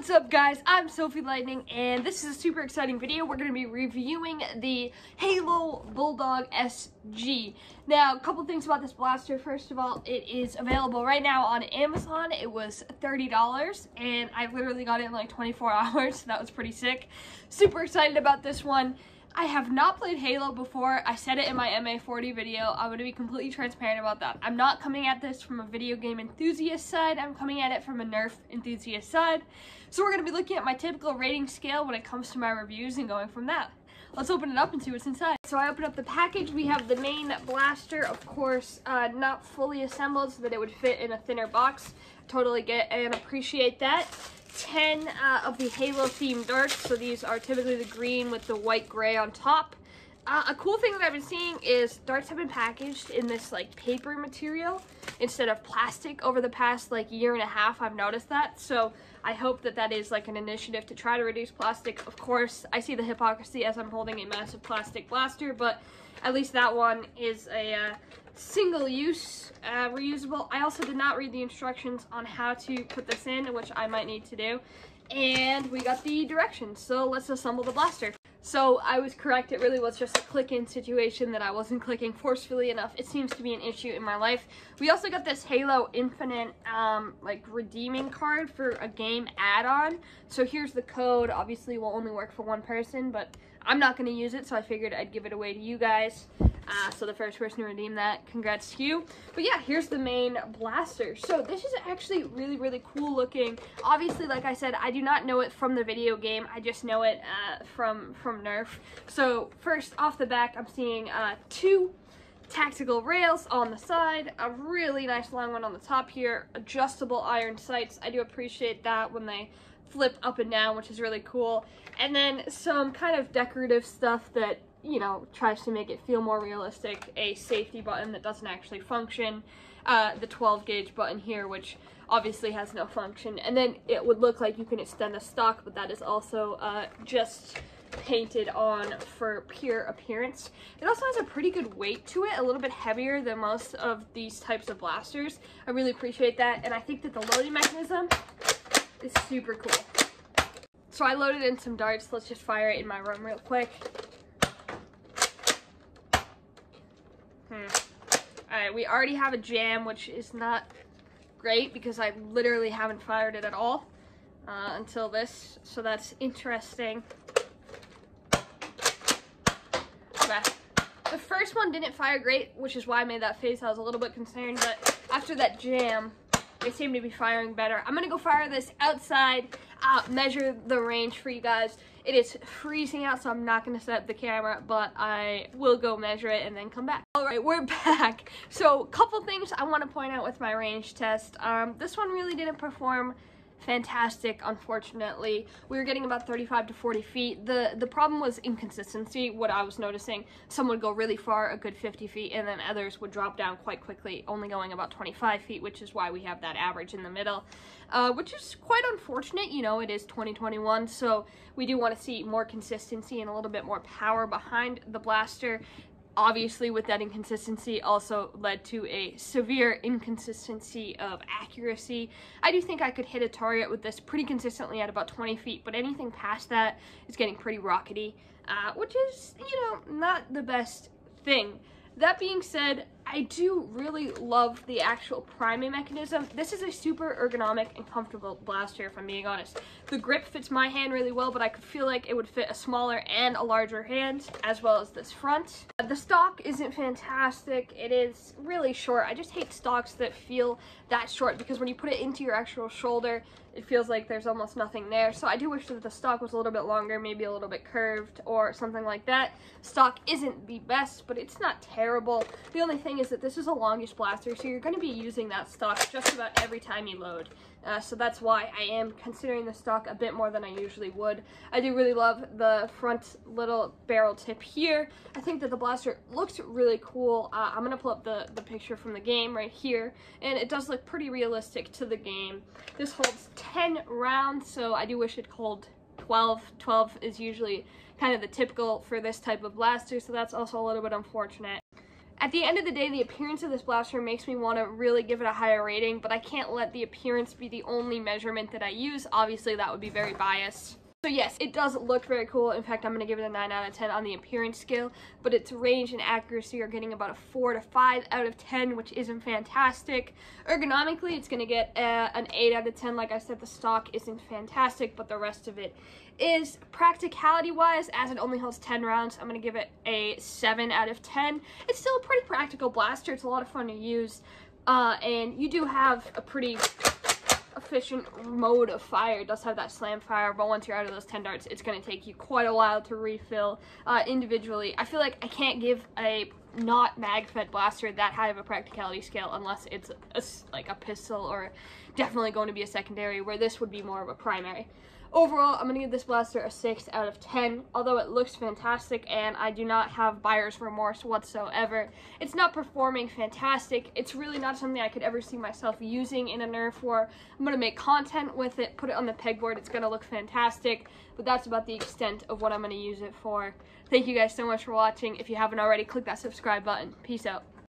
What's up, guys? I'm Sophie Lightning, and this is a super exciting video. We're going to be reviewing the Halo Bulldog SG. Now, a couple things about this blaster. First of all, it is available right now on Amazon. It was $30, and I literally got it in like 24 hours, so that was pretty sick. Super excited about this one. I have not played Halo before. I said it in my MA40 video. I'm going to be completely transparent about that. I'm not coming at this from a video game enthusiast side. I'm coming at it from a NERF enthusiast side. So we're going to be looking at my typical rating scale when it comes to my reviews and going from that. Let's open it up and see what's inside. So I open up the package. We have the main blaster, of course, not fully assembled so that it would fit in a thinner box. Totally get and appreciate that. 10 of the Halo themed darts, so these are typically the green with the white gray on top. A cool thing that I've been seeing is darts have been packaged in this like paper material instead of plastic over the past like year and a half. I've noticed that, so I hope that that is like an initiative to try to reduce plastic. Of course, I see the hypocrisy as I'm holding a massive plastic blaster, but at least that one is a single-use reusable. I also did not read the instructions on how to put this in, which I might need to do. And we got the directions, so let's assemble the blaster. So I was correct, it really was just a click-in situation that I wasn't clicking forcefully enough. It seems to be an issue in my life. We also got this Halo Infinite like redeeming card for a game add-on. So here's the code. Obviously it will only work for one person, but I'm not going to use it, so I figured I'd give it away to you guys. So the first person to redeem that, congrats to you. But yeah, here's the main blaster. So this is actually really, really cool looking. Obviously, like I said, I do not know it from the video game. I just know it from NERF. So first off the back, I'm seeing 2 tactical rails on the side, a really nice long one on the top here, adjustable iron sights. I do appreciate that when they flip up and down, which is really cool. And then some kind of decorative stuff that, you know, tries to make it feel more realistic. A safety button that doesn't actually function, the 12 gauge button here, which obviously has no function, and then it would look like you can extend the stock, but that is also just painted on for pure appearance. It also has a pretty good weight to it, a little bit heavier than most of these types of blasters. I really appreciate that, and I think that the loading mechanism is super cool. So I loaded in some darts. Let's just fire it in my room real quick. Alright, we already have a jam, which is not great because I literally haven't fired it at all until this, so that's interesting. Okay. The first one didn't fire great, which is why I made that face. I was a little bit concerned, but after that jam, they seem to be firing better. I'm gonna go fire this outside, measure the range for you guys. It is freezing out, so I'm not gonna set up the camera, but I will go measure it and then come back. All right, we're back. So a couple things I want to point out with my range test. This one really didn't perform fantastic, unfortunately. We were getting about 35 to 40 feet. The problem was inconsistency. What I was noticing, some would go really far, a good 50 feet, and then others would drop down quite quickly, only going about 25 feet, which is why we have that average in the middle, which is quite unfortunate. You know, it is 2021, so we do want to see more consistency and a little bit more power behind the blaster. Obviously, with that inconsistency also led to a severe inconsistency of accuracy. I do think I could hit a target with this pretty consistently at about 20 feet, but anything past that is getting pretty rockety, which is, you know, not the best thing. That being said, I do really love the actual priming mechanism. This is a super ergonomic and comfortable blaster, if I'm being honest. The grip fits my hand really well, but I could feel like it would fit a smaller and a larger hand, as well as this front. The stock isn't fantastic. It is really short. I just hate stocks that feel that short, because when you put it into your actual shoulder, it feels like there's almost nothing there. So I do wish that the stock was a little bit longer, maybe a little bit curved or something like that. Stock isn't the best, but it's not terrible. The only thing is that this is a longish blaster, so you're going to be using that stock just about every time you load. So that's why I am considering the stock a bit more than I usually would. I do really love the front little barrel tip here. I think that the blaster looks really cool. I'm going to pull up the picture from the game right here, and it does look pretty realistic to the game. This holds 10 rounds, so I do wish it could hold 12. 12 is usually kind of the typical for this type of blaster, so that's also a little bit unfortunate. At the end of the day, the appearance of this blaster makes me want to really give it a higher rating, but I can't let the appearance be the only measurement that I use. Obviously, that would be very biased. So yes, it does look very cool. In fact, I'm going to give it a 9 out of 10 on the appearance scale, but its range and accuracy are getting about a 4 to 5 out of 10, which isn't fantastic. Ergonomically, it's going to get an 8 out of 10. Like I said, the stock isn't fantastic, but the rest of it is. Practicality-wise, as it only holds 10 rounds, I'm going to give it a 7 out of 10. It's still a pretty practical blaster. It's a lot of fun to use, and you do have a pretty efficient mode of fire. It does have that slam fire, but once you're out of those 10 darts, it's going to take you quite a while to refill individually. I feel like I can't give a not mag-fed blaster that high of a practicality scale unless it's like a pistol or definitely going to be a secondary, where this would be more of a primary. Overall, I'm going to give this blaster a 6 out of 10, although it looks fantastic and I do not have buyer's remorse whatsoever. It's not performing fantastic. It's really not something I could ever see myself using in a Nerf war. I'm going to make content with it, put it on the pegboard. It's going to look fantastic, but that's about the extent of what I'm going to use it for. Thank you guys so much for watching. If you haven't already, click that subscribe button. Peace out.